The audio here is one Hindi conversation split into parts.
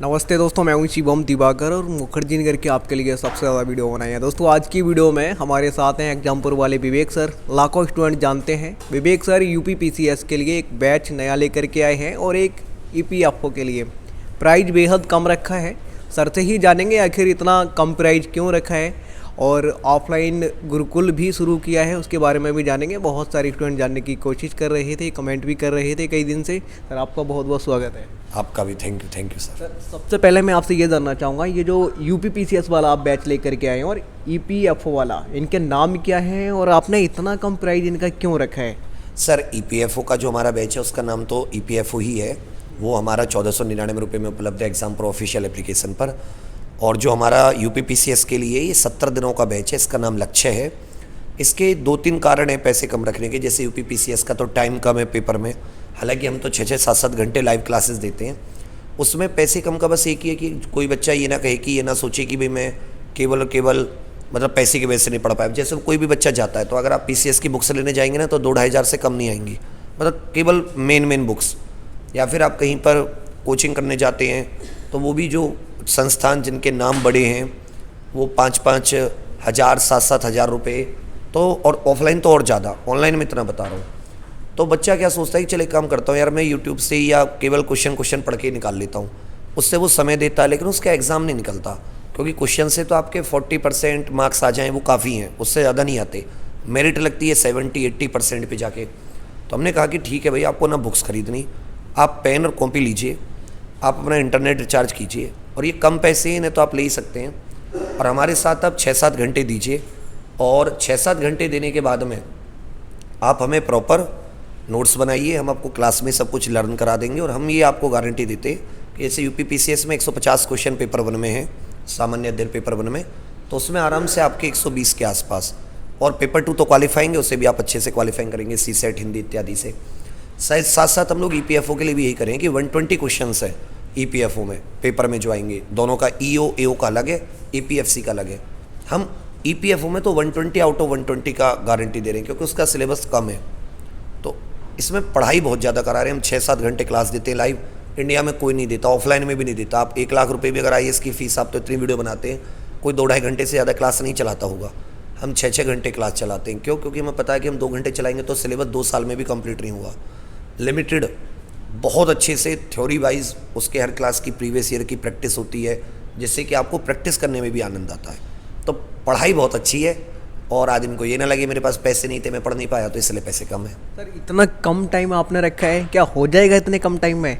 नमस्ते दोस्तों, मैं हूं शिवम दिवाकर और मुखर्जी नगर के आपके लिए सबसे ज़्यादा वीडियो बनाई है। दोस्तों आज की वीडियो में हमारे साथ हैं एग्जामपुर वाले विवेक सर। लाखों स्टूडेंट जानते हैं विवेक सर यूपी पीसीएस के लिए एक बैच नया लेकर के आए हैं और एक ईपीएफओ के लिए प्राइस बेहद कम रखा है। सर से ही जानेंगे आखिर इतना कम प्राइस क्यों रखा है, और ऑफलाइन गुरुकुल भी शुरू किया है उसके बारे में भी जानेंगे। बहुत सारे स्टूडेंट जानने की कोशिश कर रहे थे, कमेंट भी कर रहे थे कई दिन से। सर आपका बहुत बहुत स्वागत है। आपका भी थैंक यू सर। सर सबसे पहले मैं आपसे ये जानना चाहूँगा, ये जो यूपी पीसीएस वाला आप बैच लेकर के आए हैं और ईपीएफओ वाला, इनके नाम क्या हैं और आपने इतना कम प्राइस इनका क्यों रखा है? सर ईपीएफओ का जो हमारा बैच है उसका नाम तो ईपीएफओ ही है। वो हमारा 1499 रुपये में उपलब्ध है एग्जाम प्रो ऑफिशियल एप्लीकेशन पर। और जो हमारा यूपी पीसीएस के लिए ये 17 दिनों का बैच है, इसका नाम लक्ष्य है। इसके 2-3 कारण हैं पैसे कम रखने के। जैसे यूपी पीसीएस का तो टाइम कम है पेपर में, हालांकि हम तो 6-6, 7-7 घंटे लाइव क्लासेस देते हैं। उसमें पैसे कम का बस एक ही है कि कोई बच्चा ये ना कहे कि ये ना सोचे कि भाई मैं केवल और केवल मतलब पैसे की वजह से नहीं पढ़ पाया। जैसे कोई भी बच्चा जाता है तो अगर आप पीसीएस की बुक्स लेने जाएंगे ना तो 2-2.5 हज़ार से कम नहीं आएंगी, मतलब केवल मेन बुक्स। या फिर आप कहीं पर कोचिंग करने जाते हैं तो वो भी जो संस्थान जिनके नाम बड़े हैं वो 5-5 हज़ार 7-7 हज़ार रुपये तो, और ऑफलाइन तो और ज़्यादा, ऑनलाइन में इतना बता रहा हूँ। तो बच्चा क्या सोचता है कि चले काम करता हूँ यार, मैं यूट्यूब से या केवल क्वेश्चन पढ़ के निकाल लेता हूँ। उससे वो समय देता है लेकिन उसका एग्ज़ाम नहीं निकलता, क्योंकि क्वेश्चन से तो आपके 40% मार्क्स आ जाएँ वो काफ़ी हैं, उससे ज़्यादा नहीं आते। मेरिट लगती है 70-80% पे जाके। तो हमने कहा कि ठीक है भाई, आपको ना बुक्स खरीदनी, आप पेन और कॉपी लीजिए, आप अपना इंटरनेट रिचार्ज कीजिए, और ये कम पैसे हैं तो आप ले ही सकते हैं। और हमारे साथ आप 6-7 घंटे दीजिए, और 6-7 घंटे देने के बाद में आप हमें प्रॉपर नोट्स बनाइए, हम आपको क्लास में सब कुछ लर्न करा देंगे। और हम ये आपको गारंटी देते हैं कि जैसे यूपी पीसीएस में 150 क्वेश्चन पेपर 1 में है, सामान्य अध्ययन पेपर 1 में, तो उसमें आराम से आपके 120 के आसपास। और पेपर 2 तो क्वालिफाइंगे, उससे भी आप अच्छे से क्वालिफाइंग करेंगे, सीसेट हिंदी इत्यादि से। साथ साथ हम लोग ईपीएफओ के लिए भी यही करें कि 120 क्वेश्चन है ईपीएफओ में पेपर में जो आएंगे, दोनों का ईओ एओ का अलग है, ईपीएफसी का अलग है। हम ईपीएफओ में तो 120 आउट ऑफ 120 का गारंटी दे रहे हैं, क्योंकि उसका सिलेबस कम है। तो इसमें पढ़ाई बहुत ज़्यादा करा रहे हैं हम। 6-7 घंटे क्लास देते हैं लाइव, इंडिया में कोई नहीं देता, ऑफलाइन में भी नहीं देता। आप 1 लाख रुपए भी अगर आईएएस की फीस, आप तो इतनी वीडियो बनाते हैं, कोई 2-2.5 घंटे से ज़्यादा क्लास नहीं चलाता होगा। हम 6-6 घंटे क्लास चलाते हैं। क्यों? क्योंकि हमें पता है कि हम 2 घंटे चलाएंगे तो सिलेबस 2 साल में भी कंप्लीट नहीं हुआ। लिमिटेड, बहुत अच्छे से थ्योरी वाइज उसके हर क्लास की प्रीवियस ईयर की प्रैक्टिस होती है, जिससे कि आपको प्रैक्टिस करने में भी आनंद आता है। तो पढ़ाई बहुत अच्छी है, और आदमी को ये ना लगे मेरे पास पैसे नहीं थे मैं पढ़ नहीं पाया, तो इसलिए पैसे कम है। सर इतना कम टाइम आपने रखा है, क्या हो जाएगा इतने कम टाइम में?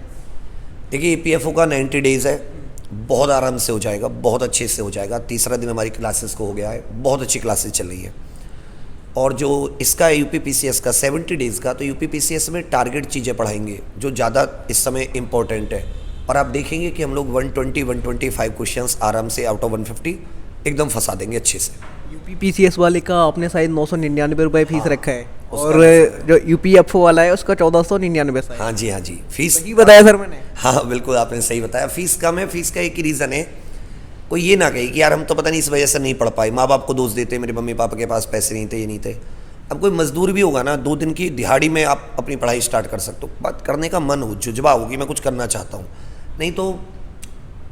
देखिए ईपीएफओ का 90 डेज़ है, बहुत आराम से हो जाएगा, बहुत अच्छे से हो जाएगा। तीसरा दिन हमारी क्लासेस को हो गया है, बहुत अच्छी क्लासेस चल रही है। और जो इसका यूपी पीसीएस का 70 डेज़ का, तो यूपी पीसीएस में टारगेट चीज़ें पढ़ाएंगे जो ज़्यादा इस समय इम्पोर्टेंट है। और आप देखेंगे कि हम लोग 125 क्वेश्चंस आराम से आउट ऑफ 150 एकदम फंसा देंगे अच्छे से। यूपी पीसीएस वाले का आपने शायद 999 रुपये फीस रखा है, उसका और जो यूपीएफओ वाला है उसका 1499 है। हाँ जी, फीस सही बताया सर मैंने? हाँ बिल्कुल आपने सही बताया, फीस कम है। फीस का एक ही रीज़न है, कोई ये ना कहे कि यार हम तो पता नहीं इस वजह से नहीं पढ़ पाए, माँ बाप को दोष देते मेरे मम्मी पापा के पास पैसे नहीं थे, ये नहीं थे। अब कोई मजदूर भी होगा ना, 2 दिन की दिहाड़ी में आप अपनी पढ़ाई स्टार्ट कर सकते हो। बात करने का मन हो, जुज्बा हो कि मैं कुछ करना चाहता हूँ। नहीं तो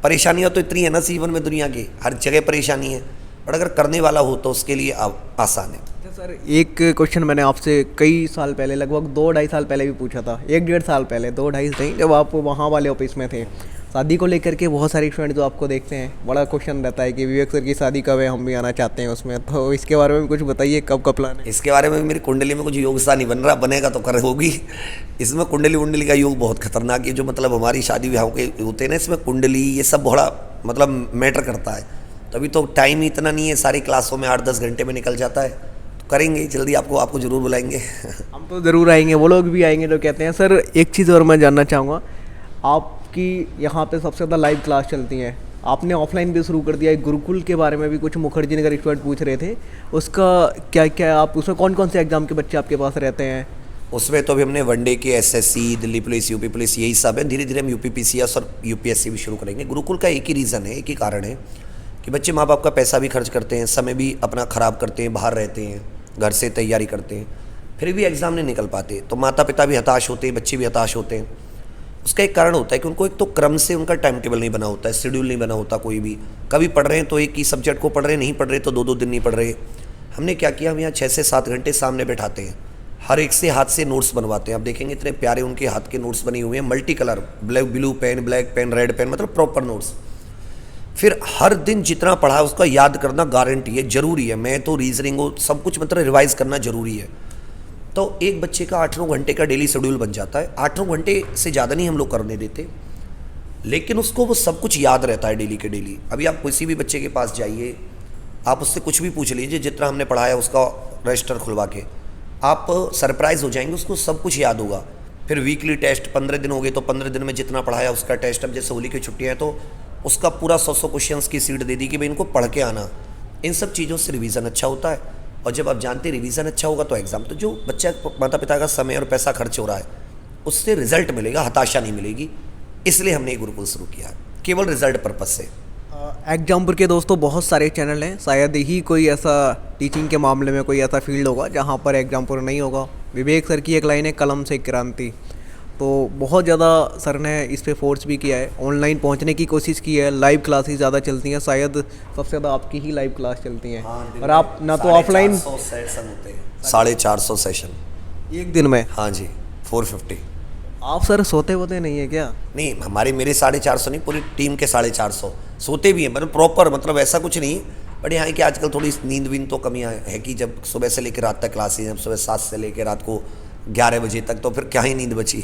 परेशानियाँ तो इतनी है ना जीवन में, दुनिया की हर जगह परेशानी है, बट अगर करने वाला हो तो उसके लिए आसान है। सर एक क्वेश्चन मैंने आपसे कई साल पहले, लगभग 2-2.5 साल पहले भी पूछा था, 1-1.5 साल पहले, 2-2.5 नहीं, जब आप वहाँ वाले ऑफिस में थे। शादी को लेकर के बहुत सारे स्टूडेंट जो आपको देखते हैं, बड़ा क्वेश्चन रहता है कि विवेक सर की शादी कब है, हम भी आना चाहते हैं उसमें। तो इसके बारे में कुछ बताइए, कब का प्लान है? इसके बारे में मेरी कुंडली में कुछ योग सा नहीं बन रहा, बनेगा तो कर होगी। इसमें कुंडली का योग बहुत खतरनाक है, जो मतलब हमारी शादी ब्याह के होते हैं ना, इसमें कुंडली ये सब बड़ा मतलब मैटर करता है। तभी तो टाइम ही इतना नहीं है, सारी क्लासों में 8-10 घंटे में निकल जाता है। तो करेंगे जल्दी, आपको ज़रूर बुलाएंगे। हम तो ज़रूर आएंगे, वो लोग भी आएंगे जो कहते हैं। सर एक चीज़ और मैं जानना चाहूँगा, आपकी यहाँ पे सबसे ज़्यादा लाइव क्लास चलती हैं, आपने ऑफलाइन भी शुरू कर दिया है। गुरुकुल के बारे में भी कुछ मुखर्जी नगर स्टूडेंट पूछ रहे थे, उसका क्या क्या, आप उसमें कौन कौन से एग्ज़ाम के बच्चे आपके पास रहते हैं? उसमें तो अभी हमने वनडे के SSC, Delhi police, UP police, यही सब है। धीरे धीरे हम यूपी पीसीएस और यूपीएससी भी शुरू करेंगे। गुरुकुल का एक ही रीज़न है, एक ही कारण है कि बच्चे माँ बाप का पैसा भी खर्च करते हैं, समय भी अपना ख़राब करते हैं, बाहर रहते हैं, घर से तैयारी करते हैं, फिर भी एग्ज़ाम नहीं निकल पाते, तो माता पिता भी हताश होते हैं, बच्चे भी हताश होते हैं। उसका एक कारण होता है कि उनको एक तो क्रम से उनका टाइम टेबल नहीं बना होता है, शेड्यूल नहीं बना होता कोई भी। कभी पढ़ रहे हैं तो एक ही सब्जेक्ट को पढ़ रहे हैं, नहीं पढ़ रहे तो 2-2 दिन नहीं पढ़ रहे। हमने क्या किया, हम यहाँ 6 से 7 घंटे सामने बैठाते हैं, हर एक से हाथ से नोट्स बनवाते हैं। आप देखेंगे इतने प्यारे उनके हाथ के नोट्स बने हुए हैं, multi colour, blue pen, black pen, red pen, मतलब प्रॉपर नोट्स। फिर हर दिन जितना पढ़ा है उसका याद करना गारंटी है, जरूरी है। मैं तो रीजनिंग हो सब कुछ मतलब रिवाइज करना जरूरी है। तो एक बच्चे का 8-9 घंटे का डेली शेड्यूल बन जाता है। 8-9 घंटे से ज़्यादा नहीं हम लोग करने देते, लेकिन उसको वो सब कुछ याद रहता है डेली के डेली। अभी आप किसी भी बच्चे के पास जाइए, आप उससे कुछ भी पूछ लीजिए, जितना हमने पढ़ाया उसका रजिस्टर खुलवा के, आप सरप्राइज हो जाएंगे, उसको सब कुछ याद होगा। फिर वीकली टेस्ट 15 दिन हो गए तो 15 दिन में जितना पढ़ाया उसका टेस्ट। अब जैसे होली की छुट्टियाँ हैं तो उसका पूरा 100 क्वेश्चंस की सीट दे दी कि भाई इनको पढ़ के आना। इन सब चीज़ों से रिवीजन अच्छा होता है, और जब आप जानते हैं रिवीजन अच्छा होगा तो एग्जाम, तो जो बच्चा माता पिता का समय और पैसा खर्च हो रहा है उससे रिजल्ट मिलेगा, हताशा नहीं मिलेगी। इसलिए हमने ये गुरुकुल शुरू किया है, केवल रिजल्ट पर्पज से। एग्जाम्पुल के दोस्तों बहुत सारे चैनल हैं, शायद ही कोई ऐसा टीचिंग के मामले में कोई ऐसा फील्ड होगा जहाँ पर एग्जाम्पुल नहीं होगा। विवेक सर की एक लाइन है, कलम से क्रांति। तो बहुत ज़्यादा सर ने इस पे फोर्स भी किया है, ऑनलाइन पहुंचने की कोशिश की है, लाइव क्लासेस ज़्यादा चलती हैं, शायद सबसे ज़्यादा आपकी ही लाइव क्लास चलती हैं। और आप ना तो ऑफलाइन 450 सेशन एक दिन में। हाँ जी, 450। आप सर सोते होते नहीं है क्या? नहीं, हमारे मेरे 450 नहीं, पूरी टीम के 450 सोते भी हैं, मतलब प्रॉपर, मतलब ऐसा कुछ नहीं। बट यहाँ की आजकल थोड़ी नींद वींद तो कमी है कि जब सुबह से लेकर रात तक क्लासेज, जब सुबह 7 से लेकर रात को 11 बजे तक, तो फिर क्या ही नींद बची,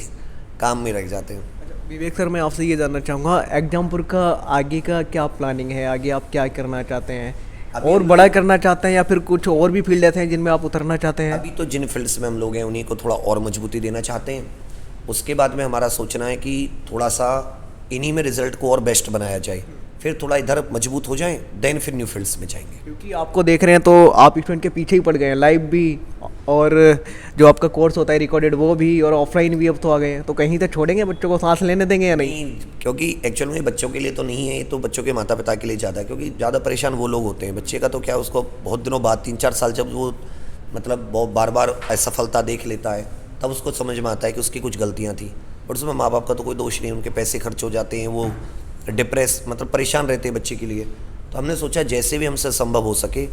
काम में रह जाते हैं। विवेक सर, मैं आपसे ये जानना चाहूँगा, एग्जाम्पुल का आगे का क्या प्लानिंग है? आगे आप क्या करना चाहते हैं? और बड़ा करना चाहते हैं या फिर कुछ और भी फील्ड ऐसे हैं जिनमें आप उतरना चाहते हैं? अभी तो जिन फील्ड्स में हम लोग हैं उन्हीं को थोड़ा और मजबूती देना चाहते हैं। उसके बाद में हमारा सोचना है कि थोड़ा सा इन्हीं में रिजल्ट को और बेस्ट बनाया जाए, फिर थोड़ा इधर मजबूत हो जाएं, देन फिर न्यू फील्ड्स में जाएंगे। क्योंकि आपको देख रहे हैं तो आप स्टूडेंट के पीछे ही पड़ गए हैं, लाइव भी और जो आपका कोर्स होता है रिकॉर्डेड वो भी, और ऑफलाइन भी अब तो आ गए हैं। तो कहीं तक छोड़ेंगे बच्चों को, सांस लेने देंगे या नहीं? क्योंकि एक्चुअल में बच्चों के लिए तो नहीं है, ये तो बच्चों के माता पिता के लिए ज़्यादा है, क्योंकि ज़्यादा परेशान वो लोग होते हैं। बच्चे का तो क्या, उसको बहुत दिनों बाद 3-4 साल जब वो मतलब बहुत बार असफलता देख लेता है, तब उसको समझ में आता है कि उसकी कुछ गलतियाँ थी। और उसमें माँ बाप का तो कोई दोष नहीं, उनके पैसे खर्च हो जाते हैं, वो डिप्रेस मतलब परेशान रहते हैं बच्चे के लिए। तो हमने सोचा जैसे भी हमसे संभव हो सके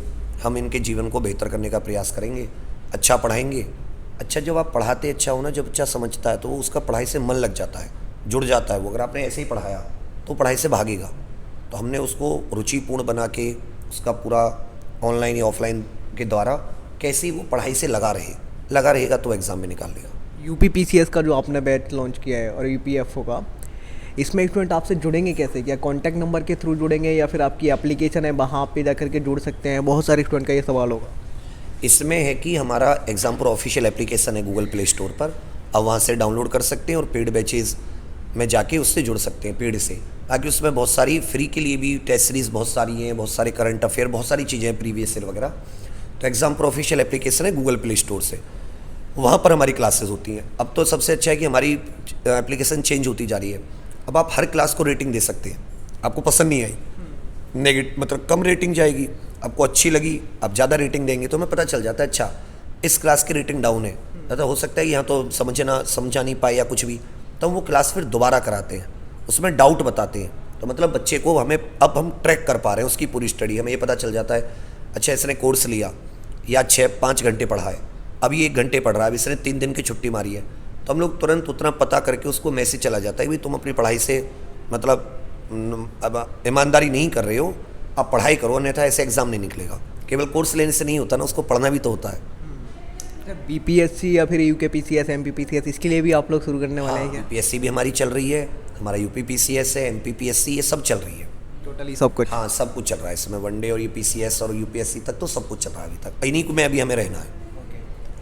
हम इनके जीवन को बेहतर करने का प्रयास करेंगे, अच्छा पढ़ाएंगे। अच्छा, जब आप पढ़ाते अच्छा हो ना, जब बच्चा समझता है तो वो उसका पढ़ाई से मन लग जाता है, जुड़ जाता है वो। अगर आपने ऐसे ही पढ़ाया तो पढ़ाई से भागेगा। तो हमने उसको रुचिपूर्ण बना के उसका पूरा ऑनलाइन या ऑफलाइन के द्वारा कैसे वो पढ़ाई से लगा रहेगा तो एग्ज़ाम में निकाल लेगा। UPPCS का जो आपने बैच लॉन्च किया है और UPFO का, इसमें स्टूडेंट आपसे जुड़ेंगे कैसे? क्या कॉन्टैक्ट नंबर के थ्रू जुड़ेंगे या फिर आपकी एप्लीकेशन है वहाँ पे जाकर के जुड़ सकते हैं? बहुत सारे स्टूडेंट का ये सवाल होगा। इसमें है कि हमारा एग्जाम्पुल ऑफिशियल एप्लीकेशन है गूगल प्ले स्टोर पर, अब वहाँ से डाउनलोड कर सकते हैं और पेड बैचेज़ में जाके उससे जुड़ सकते हैं पेड से। ताकि उसमें बहुत सारी फ्री के लिए भी टेस्ट सीरीज़ बहुत सारी हैं, बहुत सारे करंट अफेयर, बहुत सारी चीज़ें हैं, प्रीवियस ईयर वगैरह। तो एग्जाम्पुल ऑफिशियल एप्लीकेशन है गूगल प्ले स्टोर से, वहाँ पर हमारी क्लासेस होती हैं। अब तो सबसे अच्छा है कि हमारी एप्लीकेशन चेंज होती जा रही है। अब आप हर क्लास को रेटिंग दे सकते हैं, आपको पसंद नहीं आई नेगेटिव मतलब कम रेटिंग जाएगी, आपको अच्छी लगी आप ज़्यादा रेटिंग देंगे, तो हमें पता चल जाता है अच्छा इस क्लास की रेटिंग डाउन है, तो हो सकता है कि यहाँ तो समझा नहीं पाए या कुछ भी, तो हम वो क्लास फिर दोबारा कराते हैं, उसमें डाउट बताते हैं। तो मतलब बच्चे को अब हम ट्रैक कर पा रहे हैं उसकी पूरी स्टडी, हमें ये पता चल जाता है अच्छा इसने कोर्स लिया या 5 घंटे पढ़ा है, अभी 1 घंटे पढ़ रहा है, इसने 3 दिन की छुट्टी मारी है, तो हम लोग तुरंत उतना पता करके उसको मैसेज चला जाता है कि तुम अपनी पढ़ाई से मतलब अब ईमानदारी नहीं कर रहे हो, आप पढ़ाई करो, अन्यथा ऐसे एग्ज़ाम नहीं निकलेगा। केवल कोर्स लेने से नहीं होता ना, उसको पढ़ना भी तो होता है। BPSC या फिर UKPCS MPPCS इसके लिए भी आप लोग शुरू करने वाले हैं क्या? UPSC भी हमारी चल रही है, हमारा UPPCS है, MPPSC, ये सब चल रही है, टोटली सब कुछ। हाँ सब कुछ चल रहा है इसमें, वनडे और UPCS और UPSC तक तो सब कुछ चल रहा है अभी तक, इन्हीं को में अभी हमें रहना है।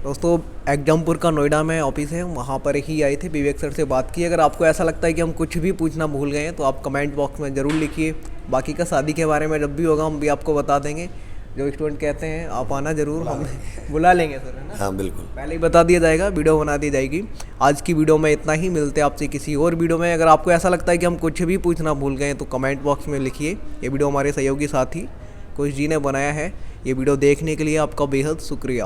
दोस्तों एग्जामपुर का नोएडा में ऑफिस है, वहाँ पर ही आए थे, विवेक सर से बात की। अगर आपको ऐसा लगता है कि हम कुछ भी पूछना भूल गए हैं तो आप कमेंट बॉक्स में ज़रूर लिखिए। बाकी का शादी के बारे में जब भी होगा हम भी आपको बता देंगे। जो स्टूडेंट कहते हैं आप आना ज़रूर, हम बुला लेंगे सर, है ना? हाँ बिल्कुल, पहले ही बता दिया जाएगा, वीडियो बना दी जाएगी। आज की वीडियो में इतना ही, मिलते हैं आपसे किसी और वीडियो में। अगर आपको ऐसा लगता है कि हम कुछ भी पूछना भूल गए तो कमेंट बॉक्स में लिखिए। ये वीडियो हमारे सहयोगी साथी कुश जी ने बनाया है। ये वीडियो देखने के लिए आपका बेहद शुक्रिया।